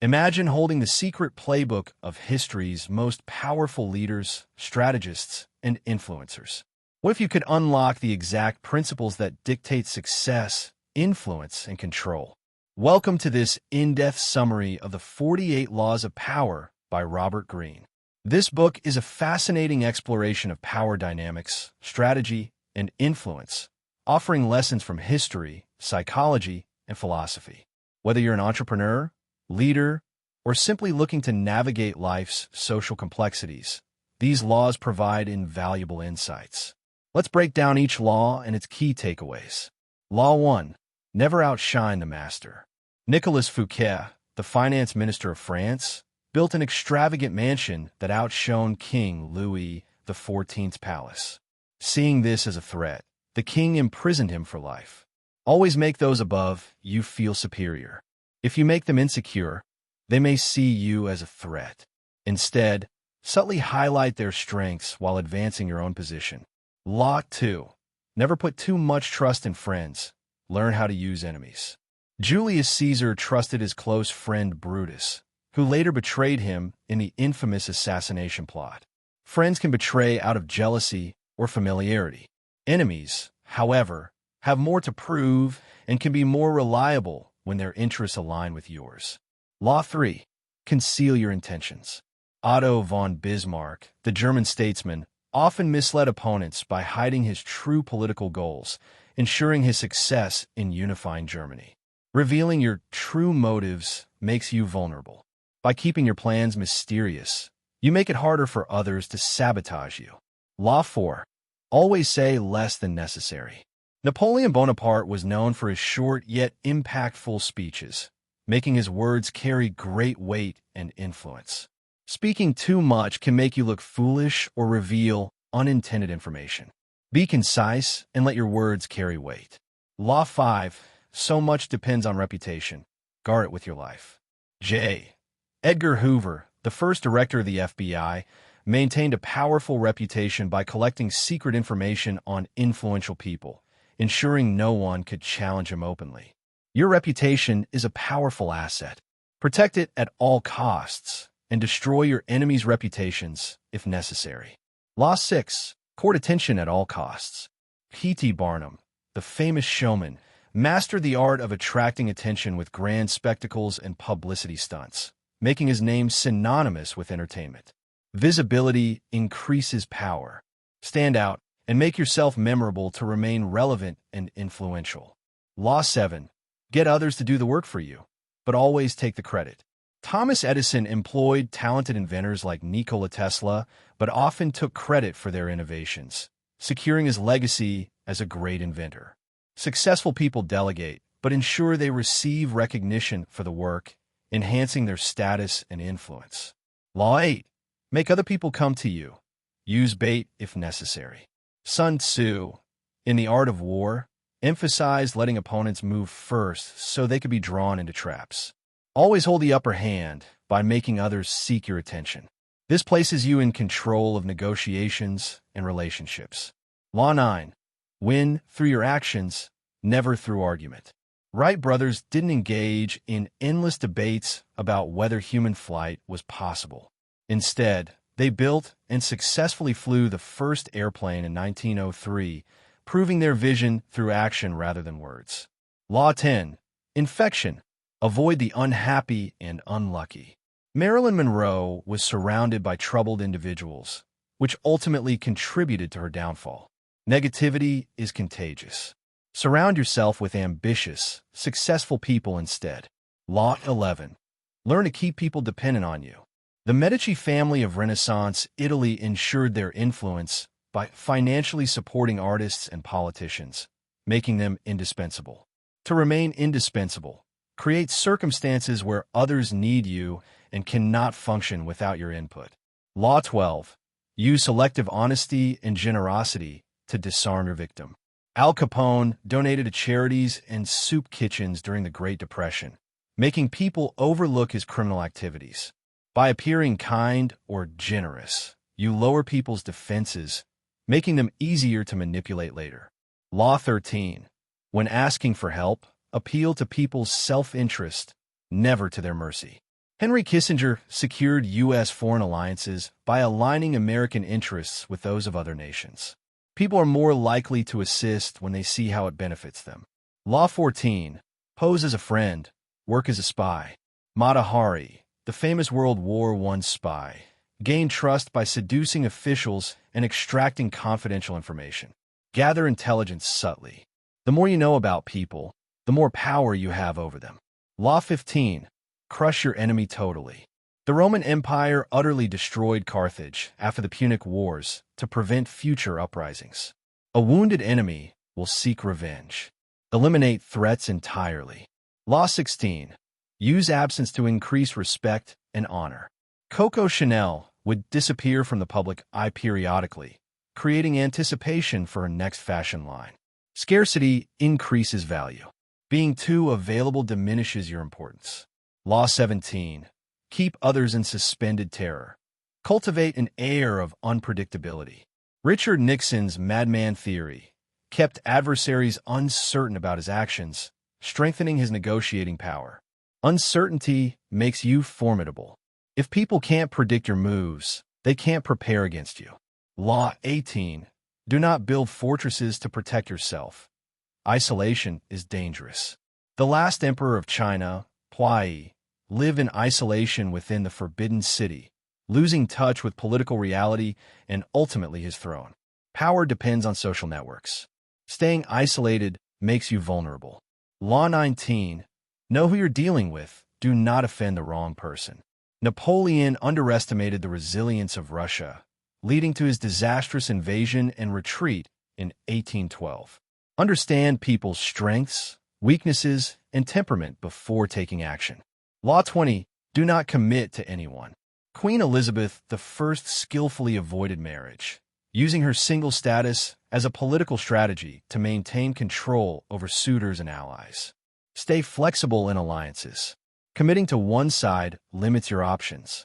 Imagine holding the secret playbook of history's most powerful leaders, strategists, and influencers. What if you could unlock the exact principles that dictate success, influence, and control? Welcome to this in-depth summary of the 48 Laws of Power by Robert Greene. This book is a fascinating exploration of power dynamics, strategy, and influence, offering lessons from history, psychology, and philosophy. Whether you're an entrepreneur, leader, or simply looking to navigate life's social complexities, these laws provide invaluable insights. Let's break down each law and its key takeaways. Law 1. Never outshine the master. Nicolas Fouquet, the finance minister of France, built an extravagant mansion that outshone King Louis XIV's palace. Seeing this as a threat, the king imprisoned him for life. Always make those above you feel superior. If you make them insecure, they may see you as a threat. Instead, subtly highlight their strengths while advancing your own position. Law 2. Never put too much trust in friends. Learn how to use enemies. Julius Caesar trusted his close friend Brutus, who later betrayed him in the infamous assassination plot. Friends can betray out of jealousy or familiarity. Enemies, however, have more to prove and can be more reliable when their interests align with yours. Law 3. Conceal your intentions. Otto von Bismarck, the German statesman, often misled opponents by hiding his true political goals, ensuring his success in unifying Germany. Revealing your true motives makes you vulnerable. By keeping your plans mysterious, you make it harder for others to sabotage you. Law 4. Always say less than necessary. Napoleon Bonaparte was known for his short yet impactful speeches, making his words carry great weight and influence. Speaking too much can make you look foolish or reveal unintended information. Be concise and let your words carry weight. Law 5. So much depends on reputation. Guard it with your life. J. Edgar Hoover, the first director of the FBI, maintained a powerful reputation by collecting secret information on influential people, ensuring no one could challenge him openly. Your reputation is a powerful asset. Protect it at all costs and destroy your enemies' reputations if necessary. Law 6. Court attention at all costs. P.T. Barnum, the famous showman, mastered the art of attracting attention with grand spectacles and publicity stunts, making his name synonymous with entertainment. Visibility increases power. Stand out and make yourself memorable to remain relevant and influential. Law 7. Get others to do the work for you, but always take the credit. Thomas Edison employed talented inventors like Nikola Tesla, but often took credit for their innovations, securing his legacy as a great inventor. Successful people delegate, but ensure they receive recognition for the work, enhancing their status and influence. Law 8. Make other people come to you. Use bait if necessary. Sun Tzu, in The Art of War, emphasized letting opponents move first so they could be drawn into traps. Always hold the upper hand by making others seek your attention. This places you in control of negotiations and relationships. Law 9. Win through your actions, never through argument. Wright brothers didn't engage in endless debates about whether human flight was possible. Instead, they built and successfully flew the first airplane in 1903, proving their vision through action rather than words. Law 10. Infection. Avoid the unhappy and unlucky. Marilyn Monroe was surrounded by troubled individuals, which ultimately contributed to her downfall. Negativity is contagious. Surround yourself with ambitious, successful people instead. Law 11. Learn to keep people dependent on you. The Medici family of Renaissance Italy ensured their influence by financially supporting artists and politicians, making them indispensable. To remain indispensable, create circumstances where others need you and cannot function without your input. Law 12. Use selective honesty and generosity to disarm your victim. Al Capone donated to charities and soup kitchens during the Great Depression, making people overlook his criminal activities. By appearing kind or generous, you lower people's defenses, making them easier to manipulate later. Law 13. When asking for help, appeal to people's self-interest, never to their mercy. Henry Kissinger secured U.S. foreign alliances by aligning American interests with those of other nations. People are more likely to assist when they see how it benefits them. Law 14. Pose as a friend, work as a spy. Mata Hari, the famous World War I spy, gained trust by seducing officials and extracting confidential information. Gather intelligence subtly. The more you know about people, the more power you have over them. Law 15. Crush your enemy totally. The Roman Empire utterly destroyed Carthage after the Punic Wars to prevent future uprisings. A wounded enemy will seek revenge. Eliminate threats entirely. Law 16. Use absence to increase respect and honor. Coco Chanel would disappear from the public eye periodically, creating anticipation for her next fashion line. Scarcity increases value. Being too available diminishes your importance. Law 17. Keep others in suspended terror. Cultivate an air of unpredictability. Richard Nixon's madman theory kept adversaries uncertain about his actions, strengthening his negotiating power. Uncertainty makes you formidable. If people can't predict your moves, they can't prepare against you. Law 18. Do not build fortresses to protect yourself. Isolation is dangerous. The last emperor of China, Puyi, lived in isolation within the Forbidden City, losing touch with political reality and ultimately his throne. Power depends on social networks. Staying isolated makes you vulnerable. Law 19. Know who you're dealing with. Do not offend the wrong person. Napoleon underestimated the resilience of Russia, leading to his disastrous invasion and retreat in 1812. Understand people's strengths, weaknesses, and temperament before taking action. Law 20. Do not commit to anyone. Queen Elizabeth I skillfully avoided marriage, using her single status as a political strategy to maintain control over suitors and allies. Stay flexible in alliances. Committing to one side limits your options.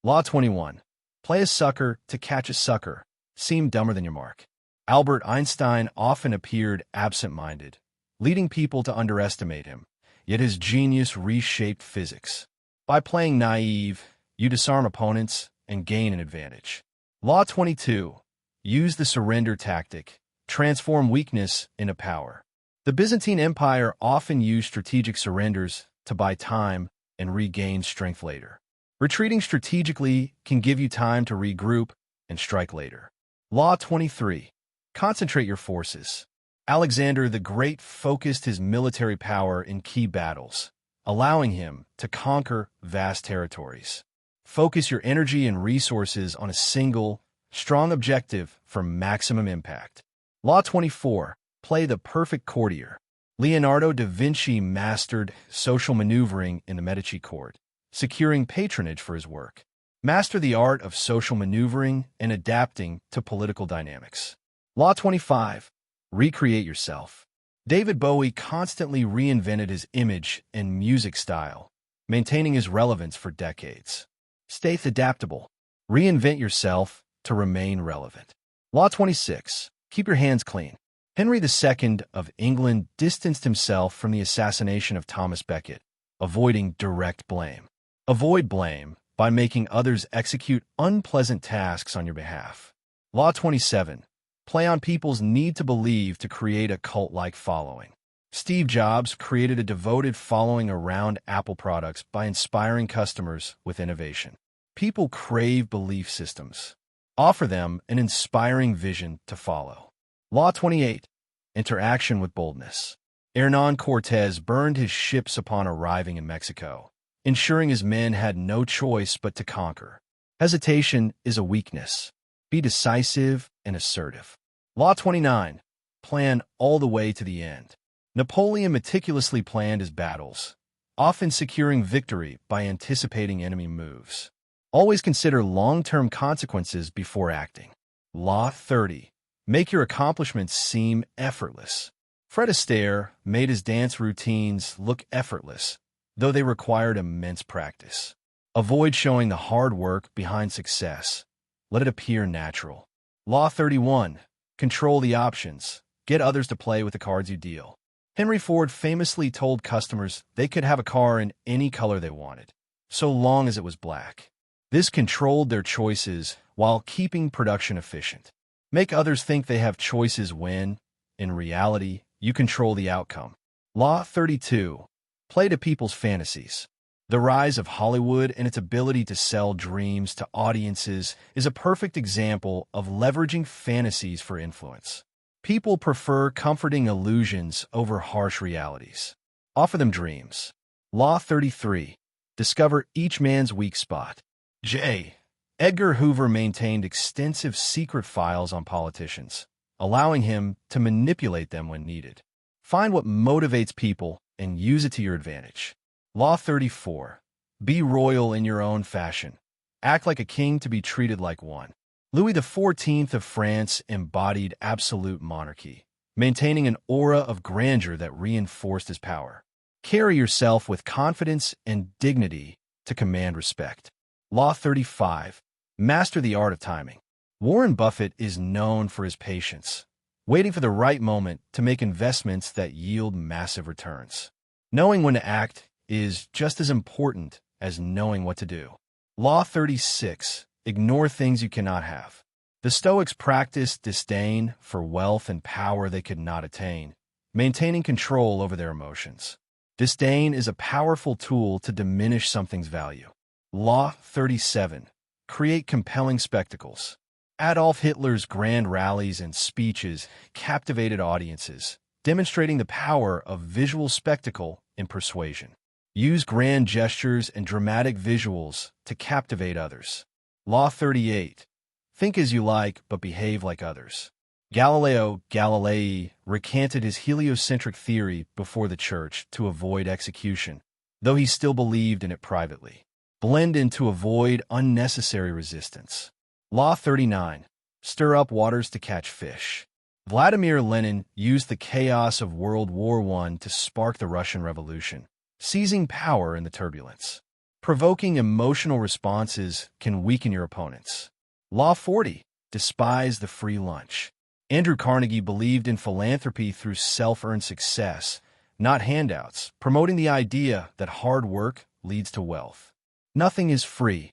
Law 21. Play a sucker to catch a sucker. Seem dumber than your mark. Albert Einstein often appeared absent-minded, leading people to underestimate him, yet his genius reshaped physics. By playing naive, you disarm opponents and gain an advantage. Law 22. Use the surrender tactic. Transform weakness into power. The Byzantine Empire often used strategic surrenders to buy time and regain strength later. Retreating strategically can give you time to regroup and strike later. Law 23. Concentrate your forces. Alexander the Great focused his military power in key battles, allowing him to conquer vast territories. Focus your energy and resources on a single, strong objective for maximum impact. Law 24. Play the perfect courtier. Leonardo da Vinci mastered social maneuvering in the Medici court, securing patronage for his work. Master the art of social maneuvering and adapting to political dynamics. Law 25. Recreate yourself. David Bowie constantly reinvented his image and music style, maintaining his relevance for decades. Stay adaptable. Reinvent yourself to remain relevant. Law 26. Keep your hands clean. Henry II of England distanced himself from the assassination of Thomas Becket, avoiding direct blame. Avoid blame by making others execute unpleasant tasks on your behalf. Law 27. Play on people's need to believe to create a cult-like following. Steve Jobs created a devoted following around Apple products by inspiring customers with innovation. People crave belief systems. Offer them an inspiring vision to follow. Law 28. Interaction with boldness. Hernán Cortés burned his ships upon arriving in Mexico, ensuring his men had no choice but to conquer. Hesitation is a weakness. Be decisive and assertive. Law 29. Plan all the way to the end. Napoleon meticulously planned his battles, often securing victory by anticipating enemy moves. Always consider long-term consequences before acting. Law 30. Make your accomplishments seem effortless. Fred Astaire made his dance routines look effortless, though they required immense practice. Avoid showing the hard work behind success. Let it appear natural. Law 31. Control the options. Get others to play with the cards you deal. Henry Ford famously told customers they could have a car in any color they wanted, so long as it was black. This controlled their choices while keeping production efficient. Make others think they have choices when, in reality, you control the outcome. Law 32. Play to people's fantasies. The rise of Hollywood and its ability to sell dreams to audiences is a perfect example of leveraging fantasies for influence. People prefer comforting illusions over harsh realities. Offer them dreams. Law 33. Discover each man's weak spot. J. Edgar Hoover maintained extensive secret files on politicians, allowing him to manipulate them when needed. Find what motivates people and use it to your advantage. Law 34. Be royal in your own fashion. Act like a king to be treated like one. Louis XIV of France embodied absolute monarchy, maintaining an aura of grandeur that reinforced his power. Carry yourself with confidence and dignity to command respect. Law 35. Master the art of timing. Warren Buffett is known for his patience, waiting for the right moment to make investments that yield massive returns. Knowing when to act is just as important as knowing what to do. Law 36. Ignore things you cannot have. The Stoics practiced disdain for wealth and power they could not attain, maintaining control over their emotions. Disdain is a powerful tool to diminish something's value. Law 37. Create compelling spectacles. Adolf Hitler's grand rallies and speeches captivated audiences, demonstrating the power of visual spectacle in persuasion. Use grand gestures and dramatic visuals to captivate others. Law 38. Think as you like, but behave like others. Galileo Galilei recanted his heliocentric theory before the church to avoid execution, though he still believed in it privately. Blend in to avoid unnecessary resistance. Law 39. Stir up waters to catch fish. Vladimir Lenin used the chaos of World War I to spark the Russian Revolution, seizing power in the turbulence. Provoking emotional responses can weaken your opponents. Law 40. Despise the free lunch. Andrew Carnegie believed in philanthropy through self-earned success, not handouts, promoting the idea that hard work leads to wealth. Nothing is free.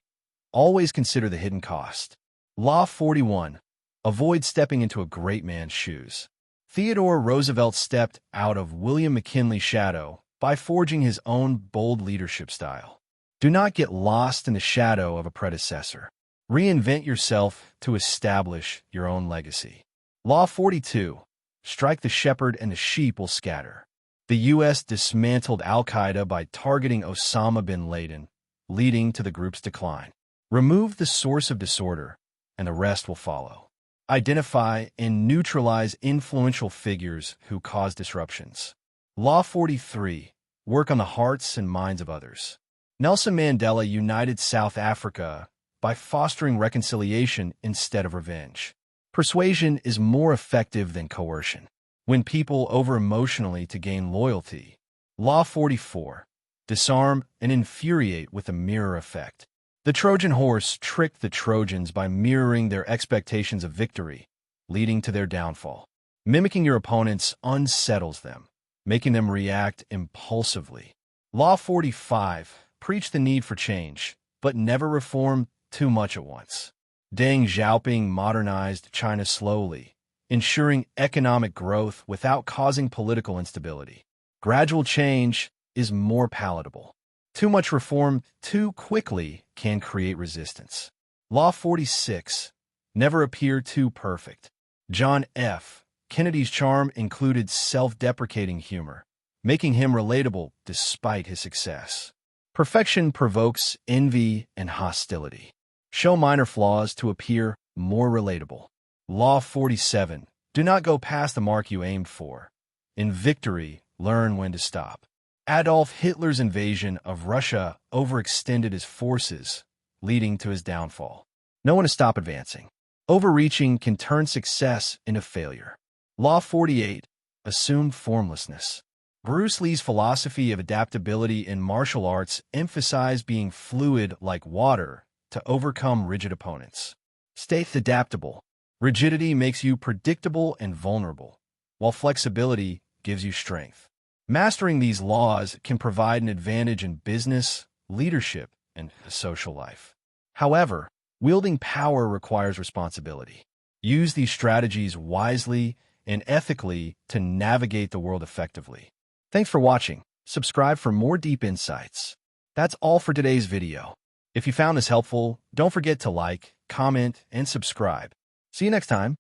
Always consider the hidden cost. Law 41. Avoid stepping into a great man's shoes. Theodore Roosevelt stepped out of William McKinley's shadow by forging his own bold leadership style. Do not get lost in the shadow of a predecessor. Reinvent yourself to establish your own legacy. Law 42. Strike the shepherd and the sheep will scatter. The U.S. dismantled al-Qaeda by targeting Osama bin Laden, leading to the group's decline. Remove the source of disorder, and the rest will follow. Identify and neutralize influential figures who cause disruptions. Law 43. Work on the hearts and minds of others. Nelson Mandela united South Africa by fostering reconciliation instead of revenge. Persuasion is more effective than coercion. Win people over emotionally to gain loyalty. Law 44. Disarm and infuriate with a mirror effect. The Trojan horse tricked the Trojans by mirroring their expectations of victory, leading to their downfall. Mimicking your opponents unsettles them, making them react impulsively. Law 45. Preach the need for change, but never reform too much at once. Deng Xiaoping modernized China slowly, ensuring economic growth without causing political instability. Gradual change is more palatable. Too much reform too quickly can create resistance. Law 46. Never appear too perfect. John F. Kennedy's charm included self-deprecating humor, making him relatable despite his success. Perfection provokes envy and hostility. Show minor flaws to appear more relatable. Law 47. Do not go past the mark you aimed for. In victory, learn when to stop. Adolf Hitler's invasion of Russia overextended his forces, leading to his downfall. Know when to stop advancing. Overreaching can turn success into failure. Law 48. Assume formlessness. Bruce Lee's philosophy of adaptability in martial arts emphasized being fluid like water to overcome rigid opponents. Stay adaptable. Rigidity makes you predictable and vulnerable, while flexibility gives you strength. Mastering these laws can provide an advantage in business, leadership, and social life. However, wielding power requires responsibility. Use these strategies wisely and ethically to navigate the world effectively. Thanks for watching. Subscribe for more deep insights. That's all for today's video. If you found this helpful, don't forget to like, comment, and subscribe. See you next time.